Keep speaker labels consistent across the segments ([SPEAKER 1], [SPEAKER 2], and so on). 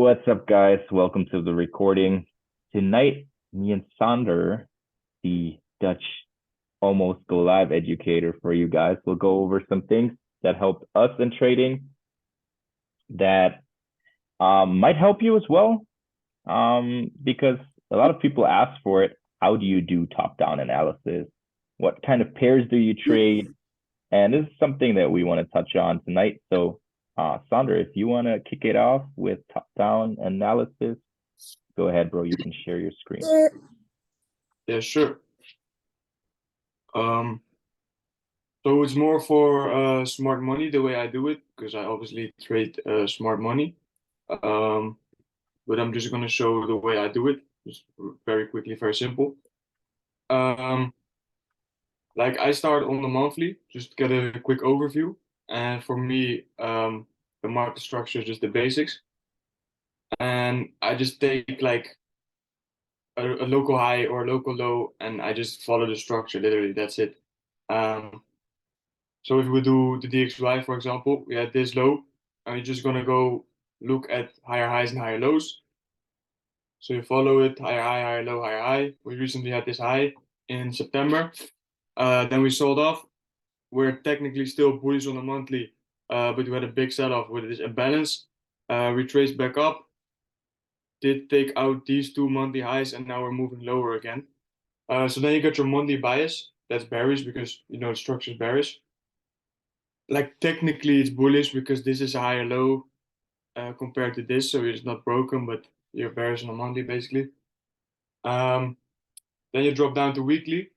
[SPEAKER 1] What's up, guys? Welcome to the recording. Tonight, me and Sander, the Dutch almost go live educator for you guys, will go over some things that helped us in trading that might help you as well. Because a lot of people ask for it. How do you do top-down analysis? What kind of pairs do you trade? And this is something that we want to touch on tonight. So Sander, if you want to kick it off with top-down analysis, go ahead, bro. You can share your screen.
[SPEAKER 2] Yeah, sure. So it's more for smart money the way I do it, because I obviously trade smart money. But I'm just going to show the way I do it, just very quickly, very simple. Like I start on the monthly, just to get a quick overview. And for me, the market structure is just the basics. And I just take like a local high or a local low, and I just follow the structure, literally, that's it. So if we do the DXY, for example, we had this low, and we're just gonna go look at higher highs and higher lows. So you follow it, higher high, higher low, higher high. We recently had this high in September. Then we sold off. We're technically still bullish on the monthly, but we had a big sell-off with this imbalance. We traced back up, did take out these two monthly highs, and now we're moving lower again. So then you got your monthly bias. That's bearish because the structure is bearish. Like technically it's bullish because this is a higher low compared to this, so it's not broken, but you're bearish on a monthly basically. Then you drop down to weekly,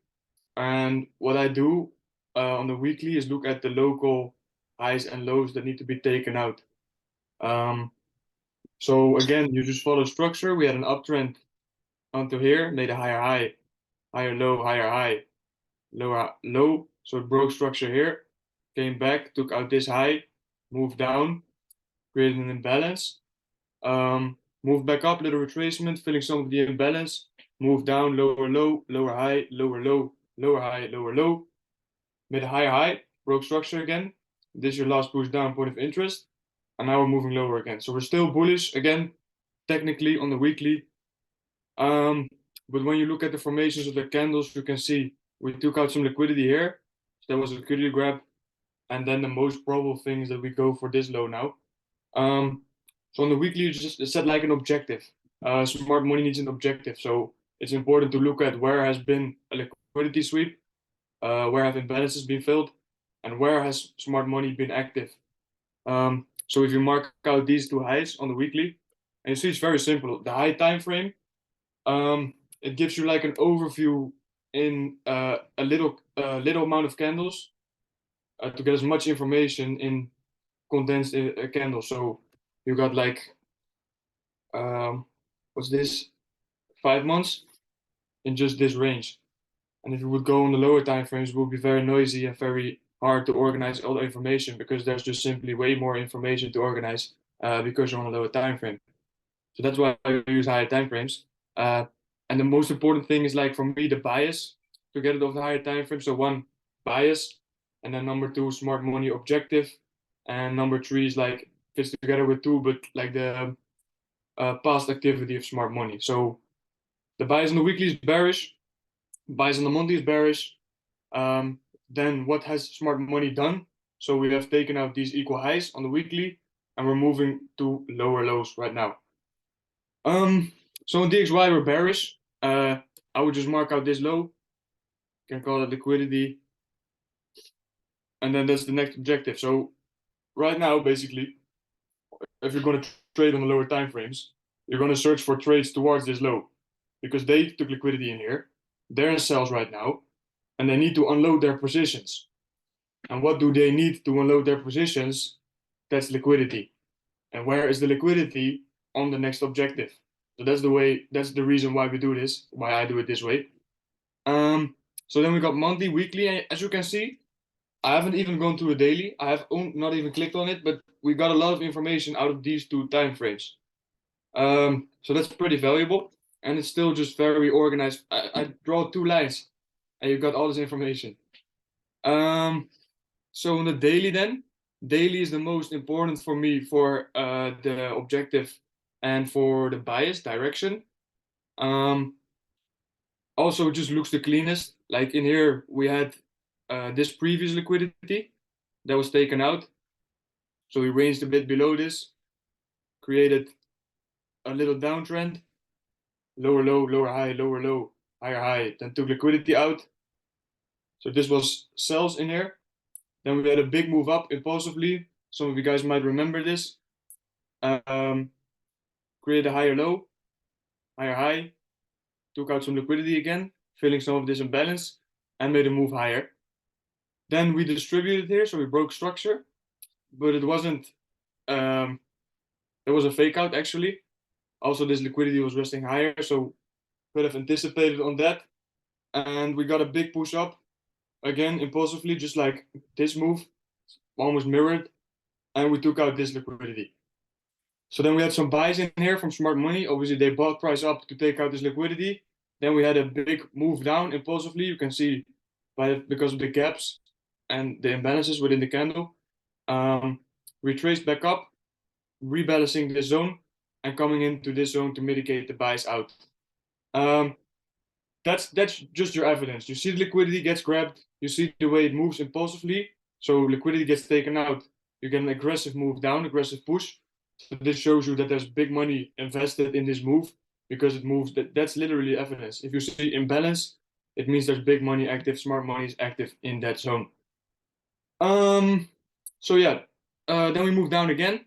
[SPEAKER 2] and what I do on the weekly is look at the local highs and lows that need to be taken out. So again, you just follow structure. We had an uptrend onto here, made a higher high, higher low, higher high, lower low. So it broke structure here, came back, took out this high, moved down, created an imbalance, moved back up, little retracement, filling some of the imbalance, moved down, lower low, lower high, lower low, lower high, lower low, made a higher high, broke structure again. This is your last push down point of interest, and now we're moving lower again. So we're still bullish again, technically on the weekly. But when you look at the formations of the candles, you can see we took out some liquidity here. So that was a liquidity grab. And then the most probable thing is that we go for this low now. So on the weekly, you just set like an objective. Smart money needs an objective. So it's important to look at where has been a liquidity sweep, where have imbalances been filled, and where has smart money been active. So if you mark out these two highs on the weekly, and you see it's very simple. The high time frame, it gives you like an overview in a little amount of candles to get as much information in condensed candle. So you got like what's this, 5 months in just this range. And if you would go on the lower time frames, it would be very noisy and very hard to organize all the information because there's just simply way more information to organize because you're on a lower time frame. So that's why I use higher time frames. And the most important thing is, like, for me, the bias to get it off the higher time frame. So one, bias, and then number two, smart money objective, and number three is like fits together with two, but like the past activity of smart money. So the bias on the weekly is bearish, bias on the monthly is bearish. Then what has smart money done? So we have taken out these equal highs on the weekly, and we're moving to lower lows right now. So on DXY we're bearish. I would just mark out this low, can call it liquidity, and then that's the next objective. So right now, basically, if you're going to trade on the lower time frames, you're going to search for trades towards this low because they took liquidity in here. They're in sells right now, and they need to unload their positions. And what do they need to unload their positions? That's liquidity. And where is the liquidity? On the next objective. So that's the reason why we do this, why I do it this way. So then we got monthly, weekly, and as you can see, I haven't even gone to a daily. I have not even clicked on it, but we got a lot of information out of these two time frames. So that's pretty valuable, and it's still just very organized. I draw two lines, and you got all this information. So on the daily then, daily is the most important for me for the objective And for the bias direction, also just looks the cleanest. Like in here, we had this previous liquidity that was taken out. So we ranged a bit below this, created a little downtrend, lower low, lower high, lower low, higher high, then took liquidity out. So this was sells in here. Then we had a big move up impulsively. Some of you guys might remember this. Created a higher low, higher high, took out some liquidity again, filling some of this imbalance, and made a move higher. Then we distributed here, so we broke structure, but it wasn't. There was a fake out actually. Also, this liquidity was resting higher, so could have anticipated on that. And we got a big push up again impulsively, just like this move, almost mirrored, and we took out this liquidity. So then we had some buys in here from smart money. Obviously, they bought price up to take out this liquidity. Then we had a big move down impulsively. You can see because of the gaps and the imbalances within the candle. Retraced back up, rebalancing this zone and coming into this zone to mitigate the buys out. That's just your evidence. You see the liquidity gets grabbed. You see the way it moves impulsively. So liquidity gets taken out. You get an aggressive move down, aggressive push. So this shows you that there's big money invested in this move because it moves. That's literally evidence. If you see imbalance, it means there's big money active, smart money is active in that zone. So yeah, then we move down again,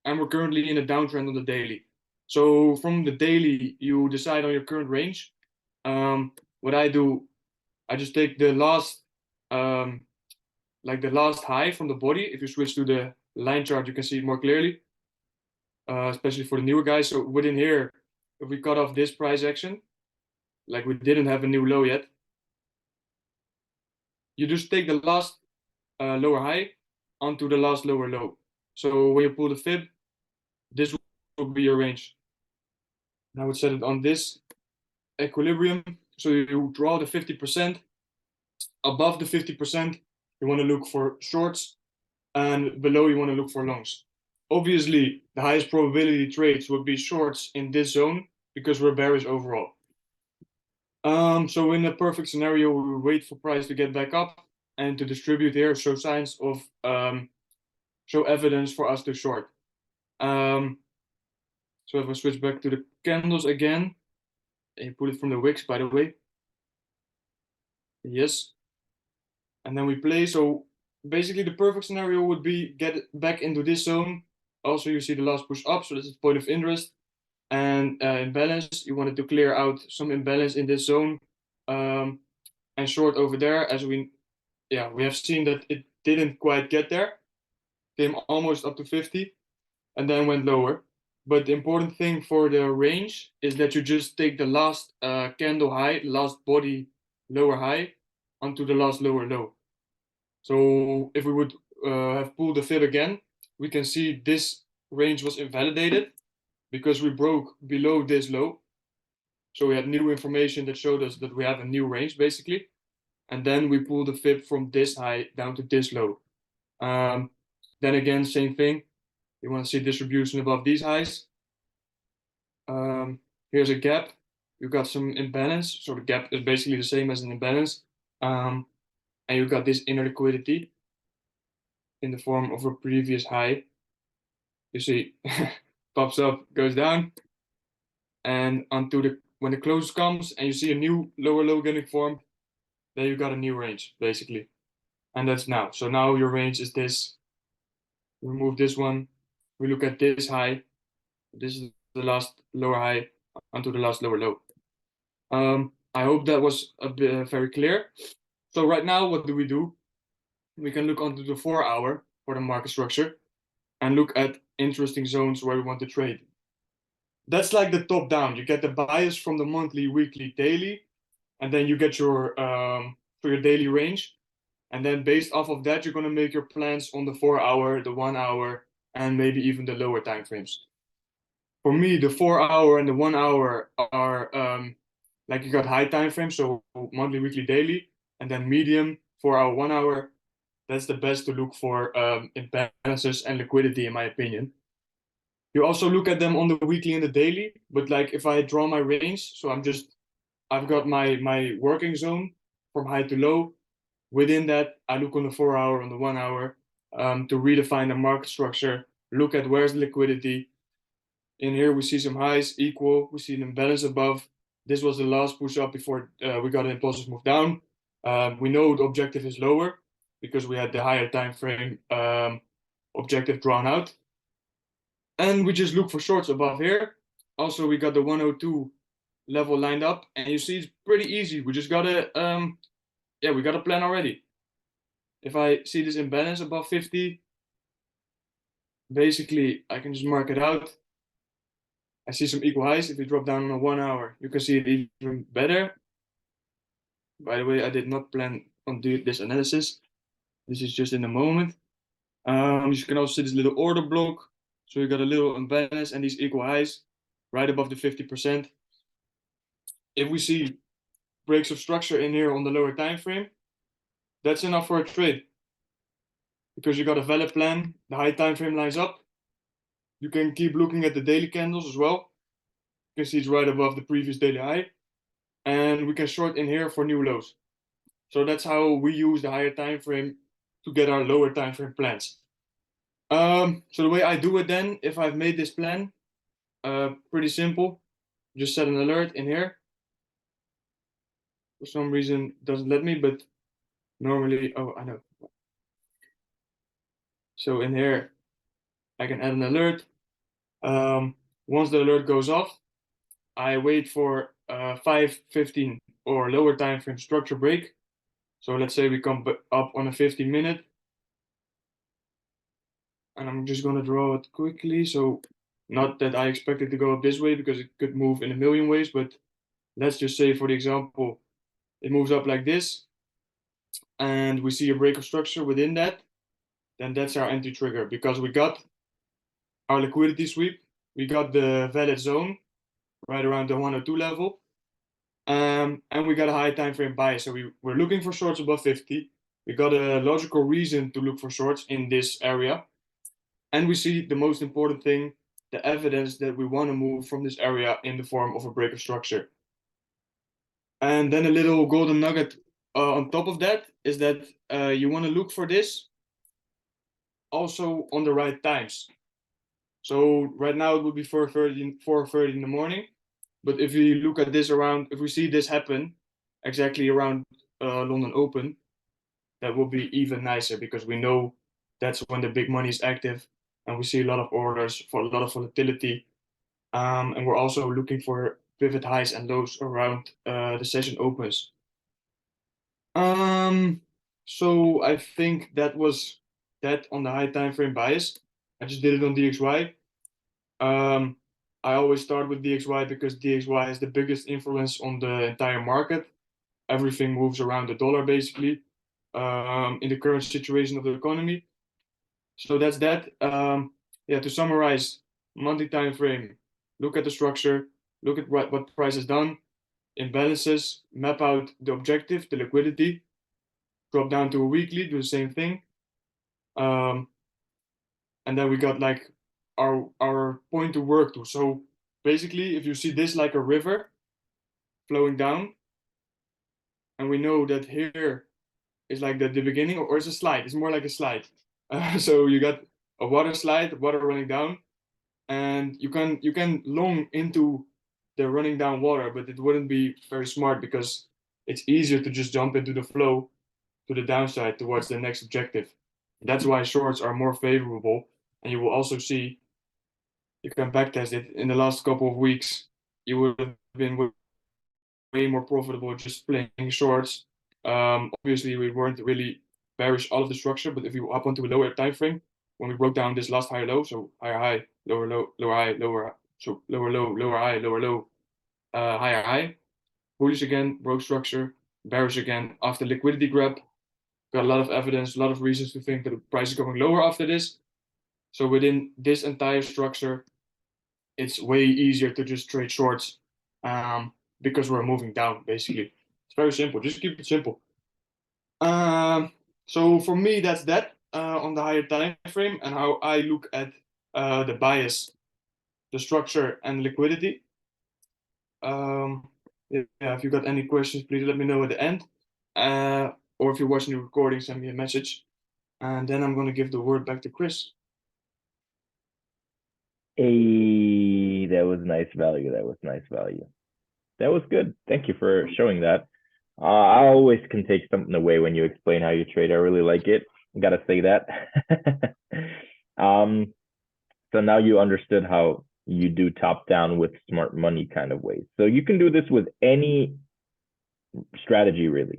[SPEAKER 2] and we're currently in a downtrend on the daily. So from the daily, you decide on your current range. What I do, I just take the last, like the last high from the body. If you switch to the line chart, you can see it more clearly, especially for the newer guys. So within here, if we cut off this price action, like we didn't have a new low yet, you just take the last lower high onto the last lower low. So when you pull the fib, this will be your range. And I would set it on this equilibrium. So you draw the 50%. Above the 50%, you want to look for shorts, and below you want to look for longs. Obviously, the highest probability trades would be shorts in this zone because we're bearish overall. So in a perfect scenario, we would wait for price to get back up and to distribute here, show signs of, show evidence for us to short. So if I switch back to the candles again, and you put it from the wicks, by the way. Yes. And then we play. So basically the perfect scenario would be get back into this zone. Also, you see the last push up, so this is point of interest. And imbalance, you wanted to clear out some imbalance in this zone, and short over there. As we have seen that it didn't quite get there, came almost up to 50, and then went lower. But the important thing for the range is that you just take the last candle high, last body lower high, onto the last lower low. So if we would have pulled the fib again, we can see this range was invalidated because we broke below this low. So we had new information that showed us that we have a new range basically. And then we pulled the fib from this high down to this low. Then again, same thing. You want to see distribution above these highs. Here's a gap. You got some imbalance. So the gap is basically the same as an imbalance. And you got this inner liquidity in the form of a previous high. You see, pops up, goes down, and when the close comes and you see a new lower low getting formed, then you got a new range basically, and that's now. So now your range is this. Remove this one. We look at this high. This is the last lower high onto the last lower low. I hope that was a bit very clear. So right now, what do? We can look onto the 4-hour for the market structure and look at interesting zones where we want to trade. That's like the top down. You get the bias from the monthly, weekly, daily, and then you get your for your daily range. And then based off of that, you're going to make your plans on the 4-hour, the 1-hour, and maybe even the lower time frames. For me, the 4-hour and the 1-hour are like you got high time frames, so monthly, weekly, daily, and then medium, 4-hour, 1-hour. That's the best to look for imbalances and liquidity, in my opinion. You also look at them on the weekly and the daily, but like if I draw my range, so I've got my working zone from high to low. Within that, I look on the 4 hour, on the 1 hour, to redefine the market structure, look at where's the liquidity. In here, we see some highs equal, we see an imbalance above. This was the last push up before we got an impulsive move down. We know the objective is lower because we had the higher time frame objective drawn out. And we just look for shorts above here. Also, we got the 102 level lined up, and you see it's pretty easy. We just gotta we got a plan already. If I see this imbalance above 50, basically I can just mark it out. I see some equal highs. If we drop down on a 1 hour, you can see it even better. By the way, I did not plan on doing this analysis. This is just in the moment. You can also see this little order block. So you got a little imbalance and these equal highs right above the 50%. If we see breaks of structure in here on the lower time frame, that's enough for a trade. Because you got a valid plan, the high time frame lines up. You can keep looking at the daily candles as well. You can see it's right above the previous daily high. And we can short in here for new lows. So that's how we use the higher time frame to get our lower time frame plans. So the way I do it then, if I've made this plan, pretty simple. Just set an alert in here. For some reason, it doesn't let me, but normally, oh, I know. So in here, I can add an alert. Once the alert goes off, I wait for 5:15 or lower time frame structure break. So let's say we come up on a 15-minute. And I'm just going to draw it quickly. So not that I expect it to go up this way because it could move in a million ways, but let's just say for the example, it moves up like this and we see a break of structure within that, then that's our entry trigger because we got our liquidity sweep, we got the valid zone right around the 102 level, and we got a high time frame buy. So we're looking for shorts above 50. We got a logical reason to look for shorts in this area. And we see the most important thing, the evidence that we want to move from this area in the form of a break of structure. And then a little golden nugget on top of that is that you want to look for this also on the right times. So right now it would be 4:30 in the morning. But if we look at this around, if we see this happen exactly around London Open, that will be even nicer because we know that's when the big money is active and we see a lot of orders for a lot of volatility. And we're also looking for pivot highs and lows around the session opens. So I think that was that on the high time frame bias. I just did it on DXY. I always start with DXY because DXY has the biggest influence on the entire market. Everything moves around the dollar basically in the current situation of the economy. So that's that. To summarize, monthly time frame, look at the structure, look at what price has done, imbalances, map out the objective, the liquidity, drop down to a weekly, do the same thing. And then we got like our point to work to. So basically, if you see this like a river flowing down, and we know that here is like the beginning, or it's a slide. It's more like a slide. So you got a water slide, water running down, and you can long into the running down water, but it wouldn't be very smart because it's easier to just jump into the flow to the downside towards the next objective. That's why shorts are more favorable, and you will also see you can backtest it in the last couple of weeks. You would have been way more profitable just playing shorts. Obviously, we weren't really bearish all of the structure, but if you up onto a lower time frame, when we broke down this last higher low, so higher high, lower low, lower high, lower, so lower low, lower high, lower low, higher high, bullish again, broke structure, bearish again after liquidity grab. Got a lot of evidence, a lot of reasons to think that the price is going lower after this. So within this entire structure, it's way easier to just trade shorts because we're moving down, basically. It's very simple. Just keep it simple. So for me, that's that on the higher time frame and how I look at the bias the structure and liquidity. Yeah, if you got any questions, please let me know at the end. Or if you're watching the recording, send me a message. And then I'm going to give the word back to Chris.
[SPEAKER 1] Hey, that was nice value. That was nice value. That was good. Thank you for showing that. I always can take something away when you explain how you trade. I really like it. Gotta say that. So now you understood how you do top down with smart money kind of ways. So you can do this with any strategy really.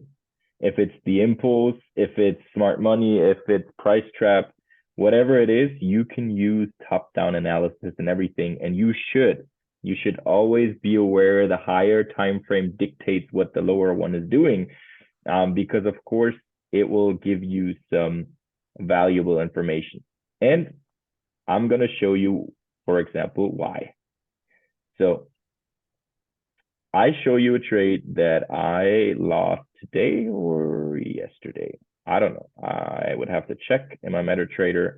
[SPEAKER 1] If it's the impulse, if it's smart money, if it's price trap, whatever it is, you can use top down analysis and everything. And you should always be aware the higher time frame dictates what the lower one is doing, because of course it will give you some valuable information. And I'm going to show you, for example, why. So I show you a trade that I lost today or yesterday. I don't know. I would have to check in my MetaTrader.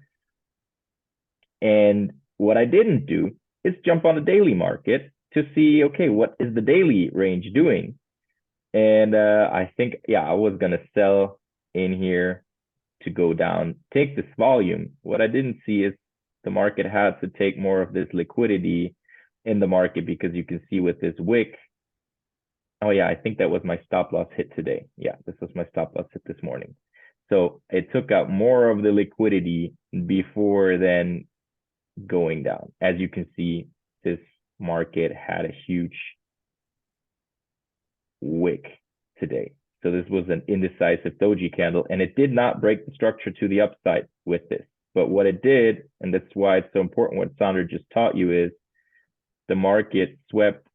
[SPEAKER 1] And what I didn't do is jump on the daily market to see, okay, what is the daily range doing? And I think, yeah, I was going to sell in here to go down, take this volume. What I didn't see is the market had to take more of this liquidity in the market, because you can see with this wick. Oh yeah, I think that was my stop loss hit today. Yeah, this was my stop loss hit this morning. So it took out more of the liquidity before then going down. As you can see, this market had a huge wick today. So this was an indecisive doji candle, and it did not break the structure to the upside with this. But what it did, and that's why it's so important what Sandra just taught you, is the market swept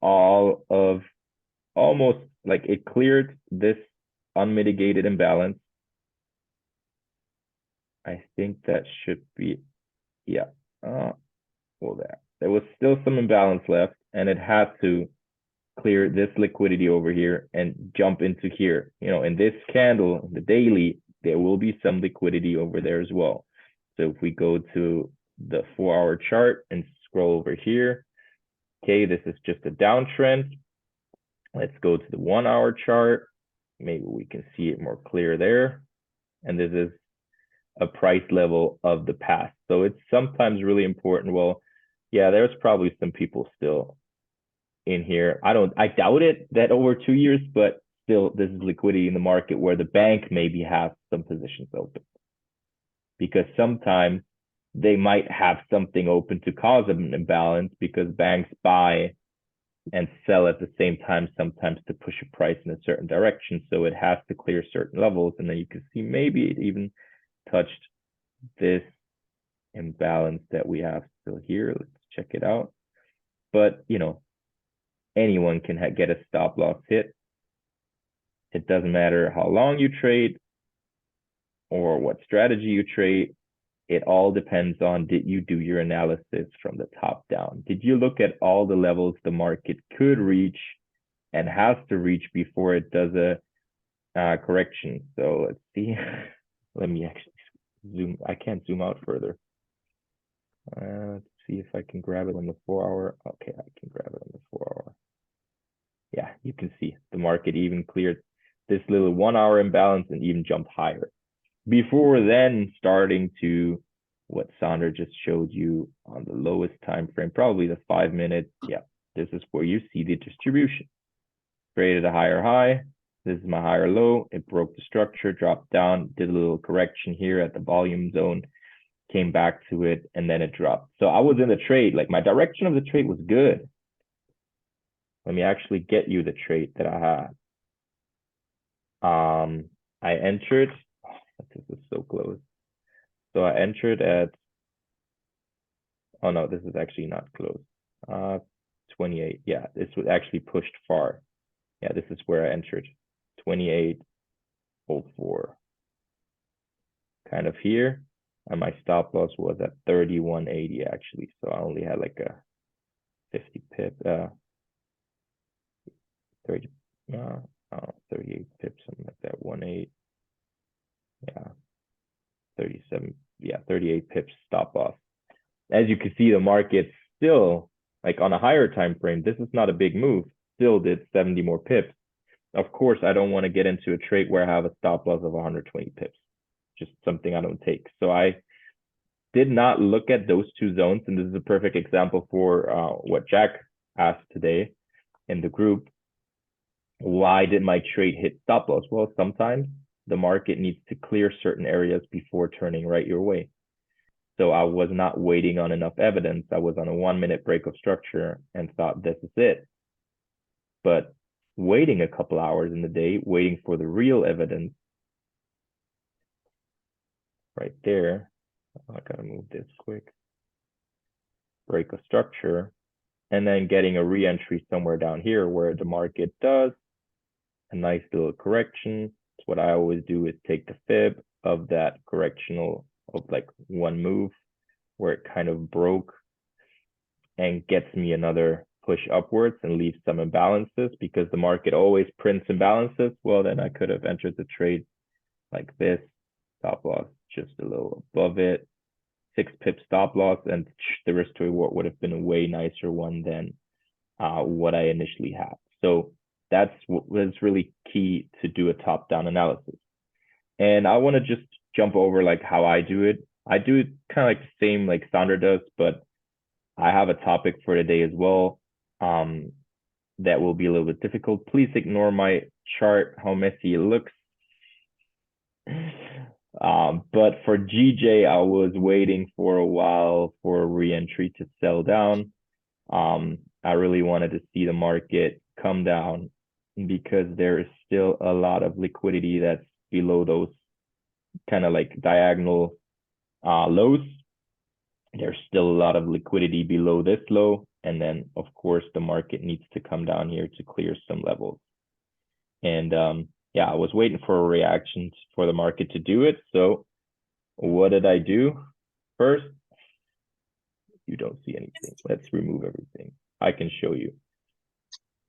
[SPEAKER 1] all of, almost like it cleared this unmitigated imbalance. I think that should be, yeah. Well, there was still some imbalance left, and it had to clear this liquidity over here and jump into here. You know, in this candle, the daily, there will be some liquidity over there as well. So if we go to the 4-hour chart and scroll over here, okay, this is just a downtrend. Let's go to the 1-hour chart. Maybe we can see it more clear there. And this is a price level of the past. So it's sometimes really important. Well, yeah, there's probably some people still in here. I doubt it that over 2 years, but still this is liquidity in the market where the bank maybe has some positions open, because sometimes they might have something open to cause an imbalance, because banks buy and sell at the same time, sometimes to push a price in a certain direction. So it has to clear certain levels. And then you can see maybe it even touched this imbalance that we have still here. Let's check it out. But, you know, anyone can get a stop loss hit. It doesn't matter how long you trade or what strategy you trade. It all depends on, did you do your analysis from the top down? Did you look at all the levels the market could reach and has to reach before it does a correction? So let's see. Let me actually zoom. I can't zoom out further. Let's see if I can grab it on the 4-hour. Okay, I can grab it on the 4-hour. Yeah, you can see the market even cleared this little 1-hour imbalance and even jumped higher, before then starting to what Sandra just showed you on the lowest time frame, probably the 5 minute. Yeah, this is where you see the distribution. Created a higher high. This is my higher low. It broke the structure, dropped down, did a little correction here at the volume zone, came back to it, and then it dropped. So I was in the trade, like my direction of the trade was good. Let me actually get you the trade that I had. I entered, this is so close. So I entered at, oh no, this is actually not close. 28. Yeah, this was actually pushed far. Yeah, this is where I entered. 28.04. Kind of here. And my stop loss was at 31.80 actually. So I only had like a 50 pip, 30, 38 pips, something like that. 1.8. Yeah. 37. Yeah, 38 pips stop loss. As you can see, the market's still, like on a higher time frame, this is not a big move. Still did 70 more pips. Of course, I don't want to get into a trade where I have a stop loss of 120 pips. Just something I don't take. So I did not look at those two zones. And this is a perfect example for what Jack asked today in the group. Why did my trade hit stop loss? Well, sometimes the market needs to clear certain areas before turning right your way. So I was not waiting on enough evidence. I was on a 1 minute break of structure and thought this is it. But waiting a couple hours in the day, waiting for the real evidence right there. I gotta move this quick. Break a structure, and then getting a re-entry somewhere down here where the market does a nice little correction. So what I always do is take the fib of that correctional of like one move where it kind of broke and gets me another push upwards and leaves some imbalances, because the market always prints imbalances. Well, then I could have entered the trade like this, stop loss just a little above it, 6 pip stop loss, and the risk to reward would have been a way nicer one than what I initially had. So that's what was really key to do a top-down analysis. And I want to just jump over like how I do it. I do it kind of like the same like Sandra does, but I have a topic for today as well that will be a little bit difficult. Please ignore my chart, how messy it looks. But for GJ, I was waiting for a while for a re-entry to sell down. I really wanted to see the market come down because there is still a lot of liquidity that's below those kind of like diagonal lows. There's still a lot of liquidity below this low. And then, of course, the market needs to come down here to clear some levels. And yeah, I was waiting for a reaction for the market to do it. So what did I do? First, you don't see anything. Let's remove everything. I can show you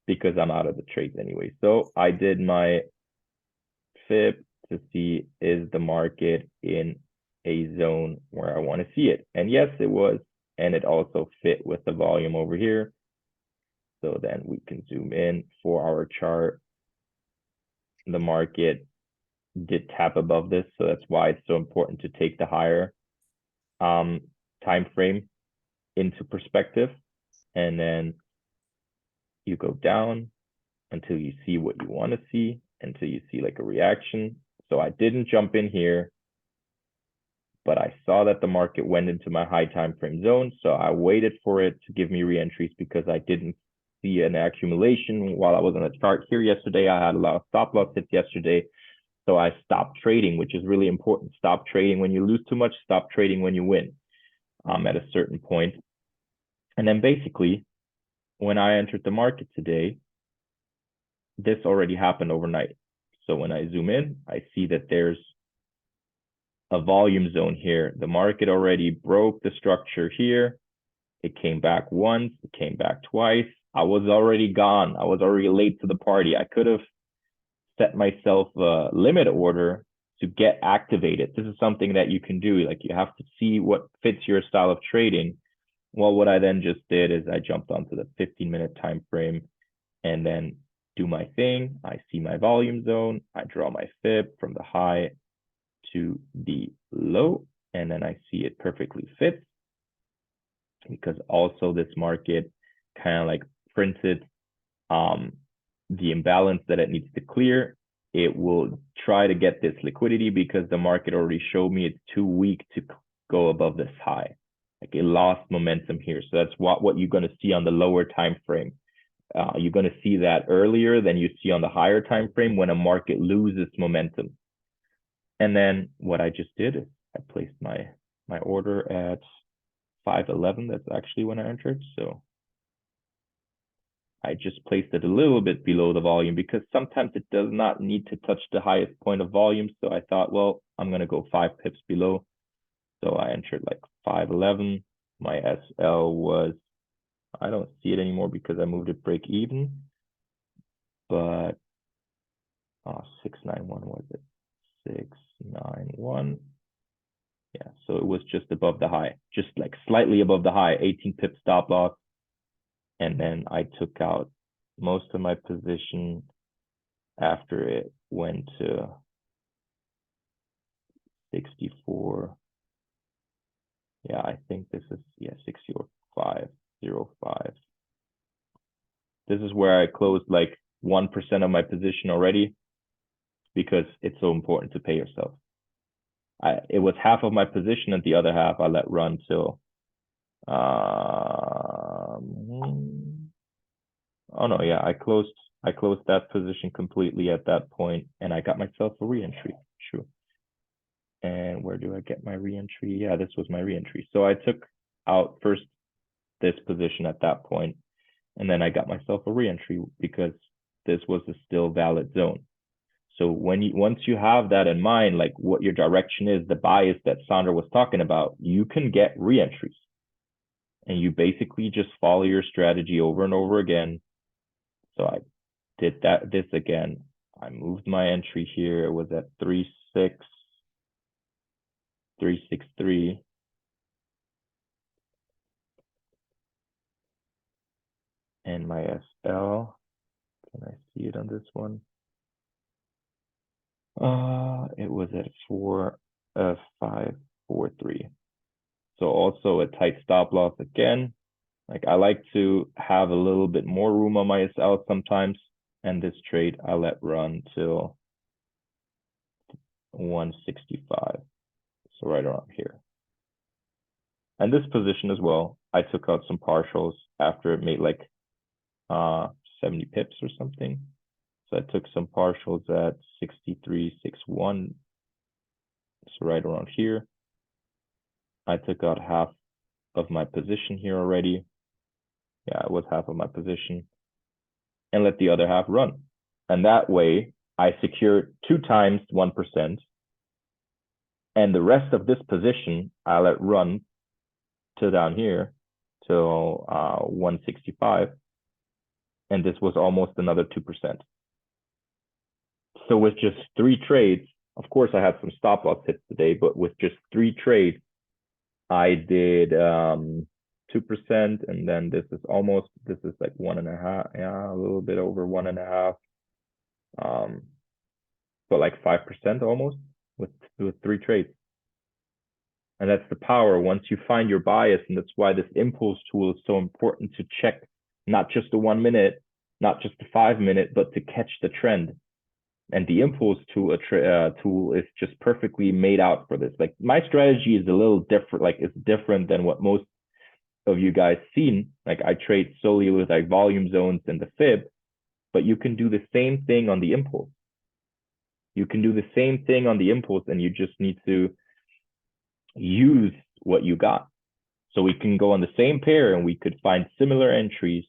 [SPEAKER 1] because I'm out of the trades anyway. So I did my fib to see, is the market in a zone where I want to see it? And yes, it was. And it also fit with the volume over here. So then we can zoom in for our chart. The market did tap above this, so that's why it's so important to take the higher time frame into perspective. And then you go down until you see what you want to see, until you see like a reaction. So I didn't jump in here, but I saw that the market went into my high time frame zone. So I waited for it to give me re-entries because I didn't see an accumulation while I was on the chart here yesterday. I had a lot of stop loss hits yesterday. So I stopped trading, which is really important. Stop trading when you lose too much, stop trading when you win at a certain point. And then basically, when I entered the market today, this already happened overnight. So when I zoom in, I see that there's a volume zone here. The market already broke the structure here. It came back once, it came back twice. I was already gone. I was already late to the party. I could have set myself a limit order to get activated. This is something that you can do. Like, you have to see what fits your style of trading. Well, what I then just did is I jumped onto the 15-minute time frame and then do my thing. I see my volume zone. I draw my fib from the high to the low, and then I see it perfectly fits, because also this market kind of like printed the imbalance that it needs to clear. It will try to get this liquidity because the market already showed me it's too weak to go above this high. Like, it lost momentum here. So that's what you're going to see on the lower time frame. You're going to see that earlier than you see on the higher time frame when a market loses momentum. And then what I just did is I placed my order at 511. That's actually when I entered. So I just placed it a little bit below the volume because sometimes it does not need to touch the highest point of volume. So I thought, well, I'm going to go 5 pips below. So I entered like 511. My SL was, I don't see it anymore because I moved it break even. But 691 was it? 691. Yeah, so it was just above the high, just like slightly above the high, 18 pip stop loss. And then I took out most of my position after it went to 64. Yeah, I think this is, yeah, 65.05. This is where I closed like 1% of my position already because it's so important to pay yourself. It was half of my position and the other half I let run till oh no, yeah, I closed that position completely at that point and I got myself a re-entry. True. And where do I get my re-entry? Yeah, this was my re-entry. So I took out first this position at that point, and then I got myself a re-entry because this was a still valid zone. So once you have that in mind, like what your direction is, the bias that Sandra was talking about, you can get re-entries. And you basically just follow your strategy over and over again. So I did this again. I moved my entry here. It was at 363. And my SL, can I see it on this one? It was at 543. So also a tight stop loss again. Like I like to have a little bit more room on my SL sometimes. And this trade I let run till 165. So right around here. And this position as well, I took out some partials after it made like 70 pips or something. So I took some partials at 63.61. So right around here. I took out half of my position here already. Yeah, it was half of my position. And let the other half run. And that way I secured 2 times 1%. And the rest of this position I let run to down here till 165. And this was almost another 2%. So with just 3 trades, of course I had some stop loss hits today, but with just 3 trades, I did 2%, and then this is like 1.5, yeah, a little bit over 1.5, but like 5% almost with 3 trades. And that's the power once you find your bias, and that's why this impulse tool is so important to check not just the 1 minute, not just the 5 minute, but to catch the trend. And the impulse tool is just perfectly made out for this. Like my strategy is a little different, like it's different than what most of you guys seen. Like I trade solely with like volume zones and the fib, but you can do the same thing on the impulse. You can do the same thing on the impulse, and you just need to use what you got. So we can go on the same pair and we could find similar entries,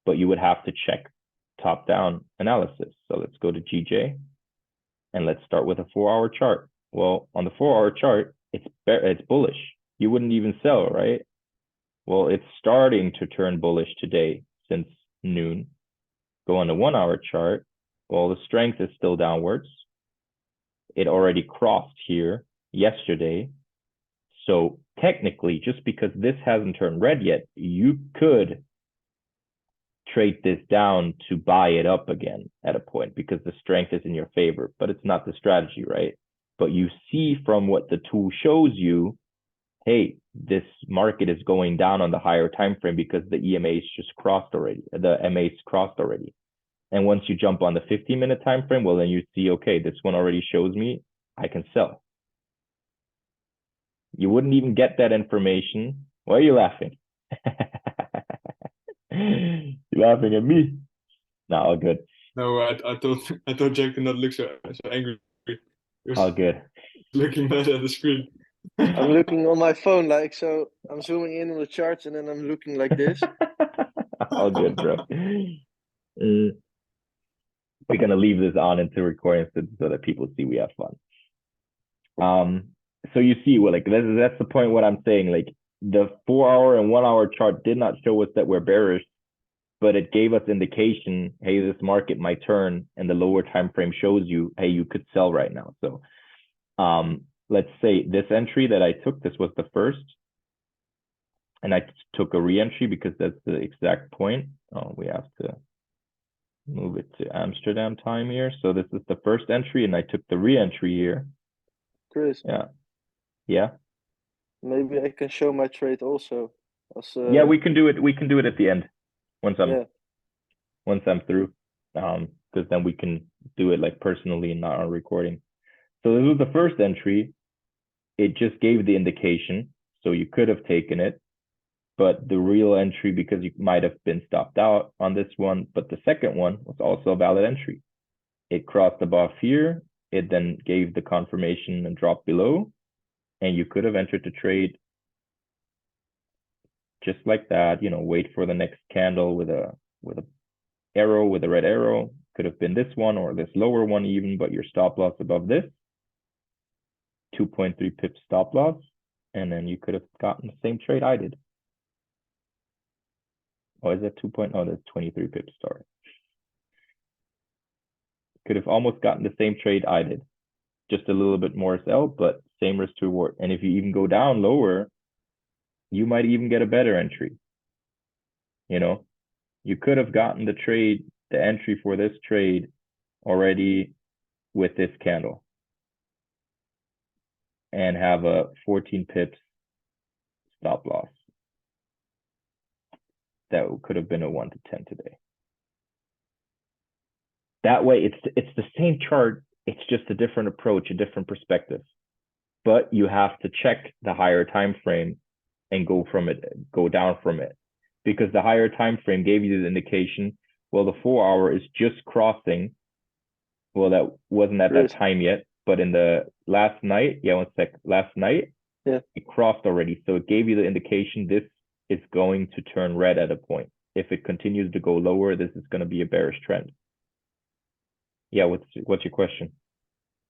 [SPEAKER 1] but you would have to check top-down analysis. So let's go to GJ and let's start with a 4-hour chart. Well, on the 4-hour chart, it's bullish. You wouldn't even sell, right? Well, it's starting to turn bullish today since noon. Go on the 1-hour chart. Well, the strength is still downwards. It already crossed here yesterday. So technically, just because this hasn't turned red yet, you could trade this down to buy it up again at a point because the strength is in your favor, but it's not the strategy, right? But you see from what the tool shows you, hey, this market is going down on the higher time frame because the EMA's just crossed already, the MA's crossed already. And once you jump on the 15-minute time frame, well, then you see, okay, this one already shows me I can sell. You wouldn't even get that information. Why are you laughing? You laughing at me? No, all good.
[SPEAKER 2] No, I thought Jack did not look so angry. He was
[SPEAKER 1] All good.
[SPEAKER 2] looking mad at the screen.
[SPEAKER 3] I'm looking on my phone, like, so I'm zooming in on the charts and then I'm looking like this.
[SPEAKER 1] All good, bro. We're gonna leave this on into recording so that people see we have fun. So you see, well, like that's the point. What I'm saying, like the 4-hour and 1-hour chart did not show us that we're bearish, but it gave us indication, hey, this market might turn, and the lower time frame shows you, hey, you could sell right now. So, let's say this entry that I took, this was the first, and I took a re-entry because that's the exact point. Oh, we have to move it to Amsterdam time here. So this is the first entry, and I took the re-entry here.
[SPEAKER 3] Chris,
[SPEAKER 1] Yeah.
[SPEAKER 3] maybe I can show my trade also.
[SPEAKER 1] Yeah, we can do it. We can do it at the end once I'm through. Because then we can do it like personally and not on recording. So this was the first entry. It just gave the indication, so you could have taken it, but the real entry, because you might have been stopped out on this one, but the second one was also a valid entry. It crossed above here. It then gave the confirmation and dropped below, and you could have entered the trade just like that. You know, wait for the next candle with a arrow, with a red arrow. Could have been this one or this lower one even, but your stop loss above this, 2.3 pips stop loss, and then you could have gotten the same trade I did. Oh, is that 2. Oh, that's 23 pips, sorry. Could have almost gotten the same trade I did. Just a little bit more sell, but same risk to reward. And if you even go down lower, you might even get a better entry. You know, you could have gotten the trade, the entry for this trade already with this candle and have a 14 pips stop loss. That could have been a 1 to 10 today. That way, it's the same chart. It's just a different approach, a different perspective. But you have to check the higher time frame and go down from it, because the higher time frame gave you the indication. Well, the 4 hour is just crossing. Well, that wasn't at that time yet, but in the last night, last night, it crossed already. So it gave you the indication this is going to turn red at a point. If it continues to go lower, this is going to be a bearish trend. Yeah, what's your question?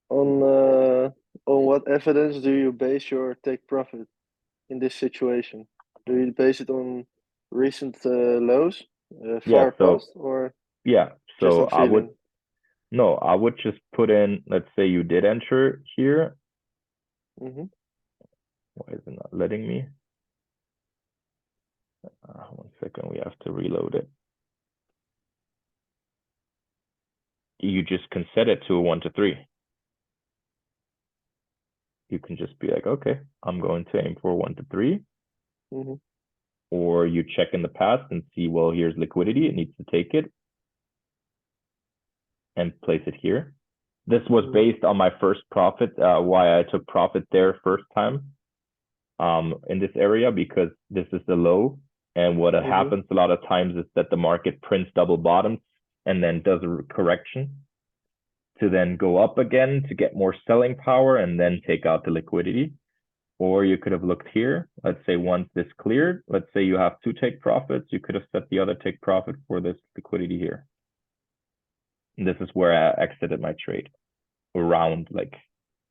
[SPEAKER 3] On what evidence do you base your take profit in this situation? Do you base it on recent lows, far past, or
[SPEAKER 1] so
[SPEAKER 3] I
[SPEAKER 1] would just put in, let's say you did enter here.
[SPEAKER 3] Mm-hmm.
[SPEAKER 1] Why is it not letting me? 1 second, we have to reload it. You just can set it to a 1 to 3. You can just be like, okay, I'm going to aim for 1 to 3.
[SPEAKER 3] Mm-hmm.
[SPEAKER 1] Or you check in the past and see, well, here's liquidity. It needs to take it and place it here. This was based on my first profit, why I took profit there first time in this area, because this is the low. And what happens a lot of times is that the market prints double bottoms and then does a correction to then go up again to get more selling power and then take out the liquidity. Or you could have looked here. Let's say once this cleared, let's say you have 2 take profits, you could have set the other take profit for this liquidity here. And this is where I exited my trade, around, like,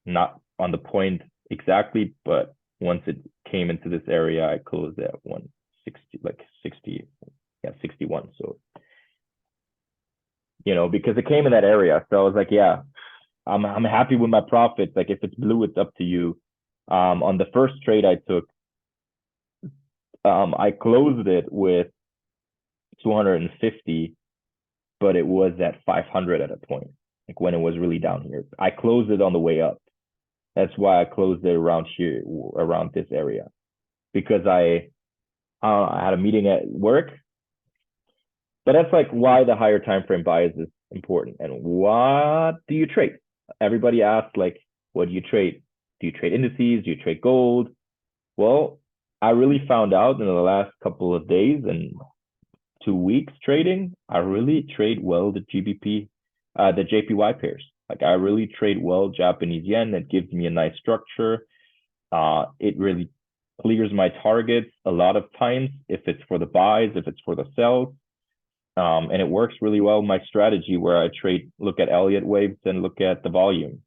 [SPEAKER 1] not on the point exactly, but once it came into this area, I closed at 160, like 60, 61. So, you know, because it came in that area. So I was like, yeah, I'm happy with my profits. Like, if it's blue, it's up to you. On the first trade I took, I closed it with 250, but it was at 500 at a point, like when it was really down here. I closed it on the way up. That's why I closed it around here, around this area, because I had a meeting at work. But that's like why the higher time frame bias is important. And what do you trade? Everybody asks, like, what do you trade? Do you trade indices? Do you trade gold? Well, I really found out in the last couple of days and 2 weeks trading, I really trade well the GBP, the JPY pairs. Like, I really trade well Japanese yen. That gives me a nice structure. It really clears my targets a lot of times, if it's for the buys, if it's for the sells. And it works really well, my strategy, where I look at Elliott waves and look at the volume.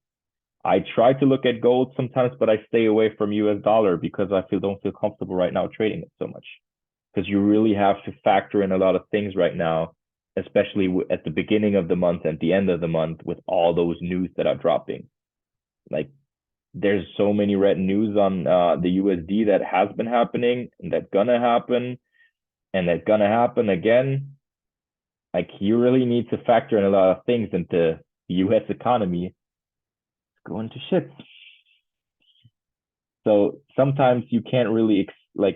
[SPEAKER 1] I try to look at gold sometimes, but I stay away from US dollar because I don't feel comfortable right now trading it so much. Because you really have to factor in a lot of things right now, especially at the beginning of the month and the end of the month, with all those news that are dropping. Like, there's so many red news on the USD that has been happening and that's gonna happen and that's gonna happen again. Like you really need to factor in a lot of things into the US economy. It's going to shit. So sometimes you can't really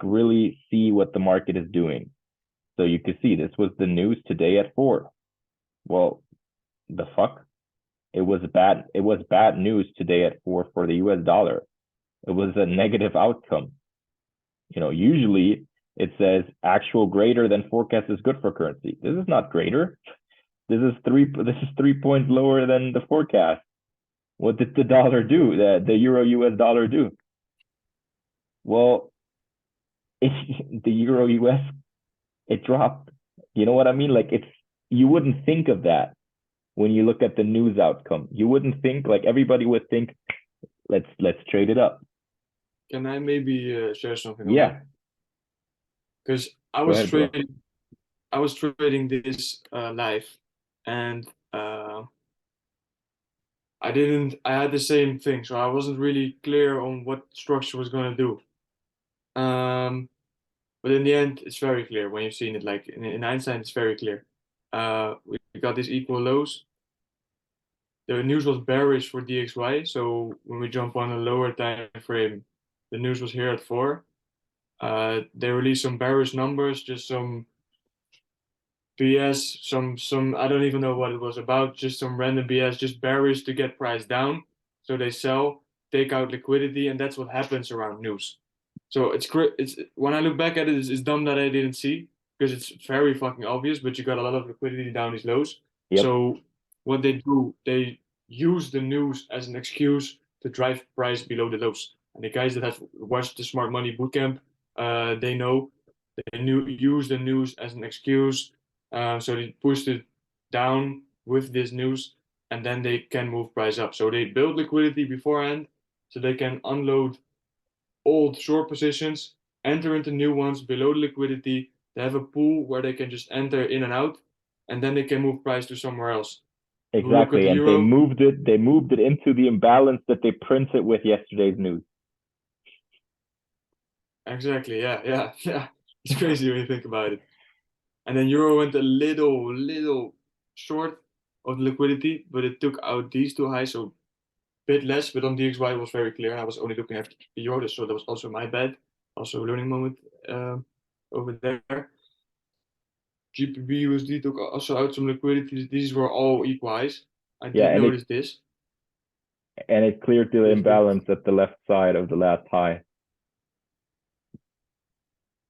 [SPEAKER 1] really see what the market is doing. So you can see this was the news today at 4. Well, the fuck? It was bad news today at 4 for the US dollar. It was a negative outcome. Usually it says actual greater than forecast is good for currency. This is not greater. This is 3 points lower than the forecast. What did the dollar do? The euro US dollar do? Well, the euro US, it dropped. You know what I mean? Like you wouldn't think of that when you look at the news outcome. You wouldn't think, like everybody would think, let's trade it up.
[SPEAKER 2] Can I maybe share something on
[SPEAKER 1] Yeah.
[SPEAKER 2] that? Because I
[SPEAKER 1] Go
[SPEAKER 2] was
[SPEAKER 1] ahead, bro.
[SPEAKER 2] trading this live, and I had the same thing, so I wasn't really clear on what structure was going to do. But in the end, it's very clear when you've seen it. Like in Einstein, it's very clear. We got these equal lows. The news was bearish for DXY, so when we jump on a lower time frame, the news was here at 4. They released some bearish numbers, just some BS, some I don't even know what it was about, just some random BS, just bearish to get price down. So they sell, take out liquidity, and that's what happens around news. So it's when I look back at it, it's dumb that I didn't see because it's very fucking obvious. But you got a lot of liquidity down these lows.
[SPEAKER 1] Yep.
[SPEAKER 2] So what they do, they use the news as an excuse to drive price below the lows. And the guys that have watched the Smart Money Bootcamp, they know they use the news as an excuse. So they pushed it down with this news, and then they can move price up. So they build liquidity beforehand, so they can unload old short positions, enter into new ones below the liquidity. They have a pool where they can just enter in and out, and then they can move price to somewhere else.
[SPEAKER 1] Exactly.
[SPEAKER 2] The
[SPEAKER 1] And they
[SPEAKER 2] euro.
[SPEAKER 1] moved it into the imbalance that they printed with yesterday's news.
[SPEAKER 2] Exactly. Yeah. It's crazy when you think about it. And then euro went a little short of liquidity, but it took out these two highs, so bit less. But on DXY it was very clear. I was only looking at the euro, so that was also my bad. Also a learning moment over there. GBP USD took also out some liquidity. These were all equal highs. I
[SPEAKER 1] Yeah,
[SPEAKER 2] did notice this.
[SPEAKER 1] and it cleared the
[SPEAKER 2] This
[SPEAKER 1] imbalance at the left side of the last high.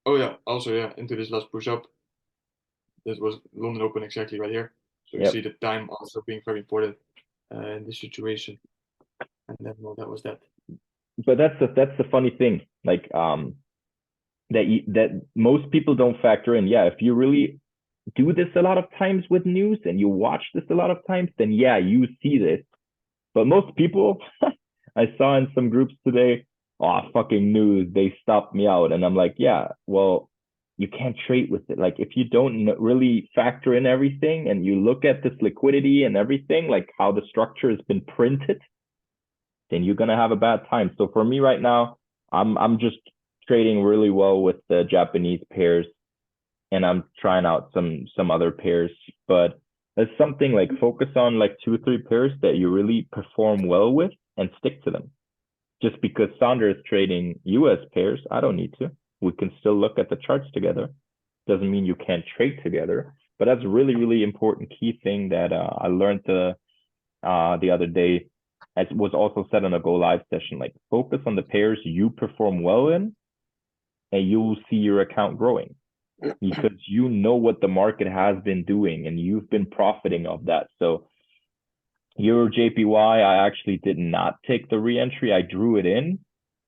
[SPEAKER 2] Oh yeah, also yeah, into this last push up. That was London Open exactly right here. So you
[SPEAKER 1] Yep.
[SPEAKER 2] see the time also being very important in this situation. And then well, that was that.
[SPEAKER 1] But that's the funny thing, like that most people don't factor in. Yeah, if you really do this a lot of times with news and you watch this a lot of times, then yeah, you see this. But most people, I saw in some groups today, oh fucking news, they stopped me out, and I'm like, yeah, well, you can't trade with it. Like if you don't really factor in everything and you look at this liquidity and everything, like how the structure has been printed, then you're gonna have a bad time. So for me right now, I'm just trading really well with the Japanese pairs, and I'm trying out some other pairs. But it's something like focus on like 2 or 3 pairs that you really perform well with and stick to them. Just because Sander is trading US pairs, I don't need to. We can still look at the charts together. Doesn't mean you can't trade together, but that's a really, really important key thing that I learned the other day. As was also said on a Go Live session, like focus on the pairs you perform well in, and you will see your account growing because you know what the market has been doing and you've been profiting of that. So Euro JPY, I actually did not take the re-entry. I drew it in,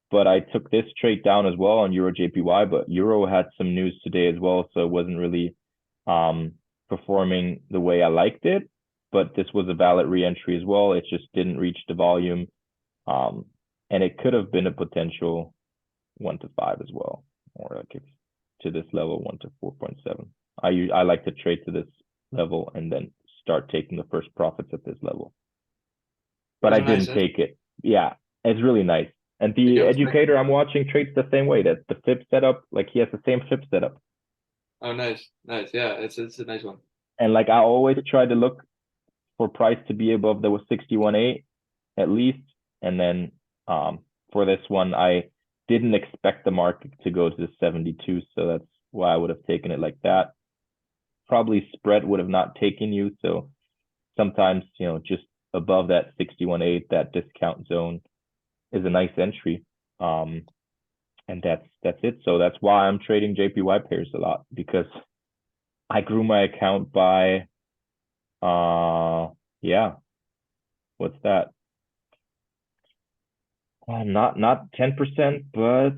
[SPEAKER 1] but I took this trade down as well on Euro JPY. But Euro had some news today as well, so it wasn't really performing the way I liked it. But this was a valid re-entry as well. It just didn't reach the volume, and it could have been a potential 1 to 5 as well, or like if to this level 1 to 4.7. I like to trade to this level and then start taking the first profits at this level. But I didn't take it. Yeah, It's really nice. And the
[SPEAKER 2] Yeah.
[SPEAKER 1] educator I'm watching trades the same way. That the FIP setup, like he has the same FIP setup.
[SPEAKER 2] Oh, nice, nice. Yeah, it's a nice one.
[SPEAKER 1] And like I always try to look for price to be above the 61.8 at least. And then for this one, I didn't expect the market to go to the 72, so that's why I would have taken it like that. Probably spread would have not taken you, so sometimes, you know, just above that 61.8, that discount zone is a nice entry. And that's it. So that's why I'm trading JPY pairs a lot, because I grew my account by yeah, what's that? Not 10%, but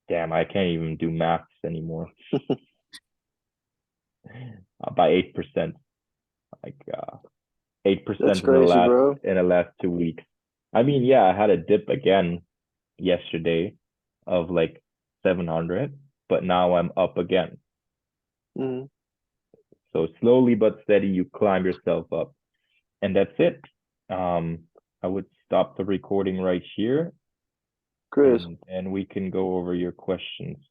[SPEAKER 1] damn, I can't even do maths anymore. By 8%, like 8%
[SPEAKER 3] That's
[SPEAKER 1] in the
[SPEAKER 3] crazy, bro.
[SPEAKER 1] last 2 weeks. I mean, yeah, I had a dip again yesterday of like 700, but now I'm up again.
[SPEAKER 3] Mm.
[SPEAKER 1] So slowly but steady, you climb yourself up, and that's it. I would stop the recording right here,
[SPEAKER 3] Chris,
[SPEAKER 1] and we can go over your questions.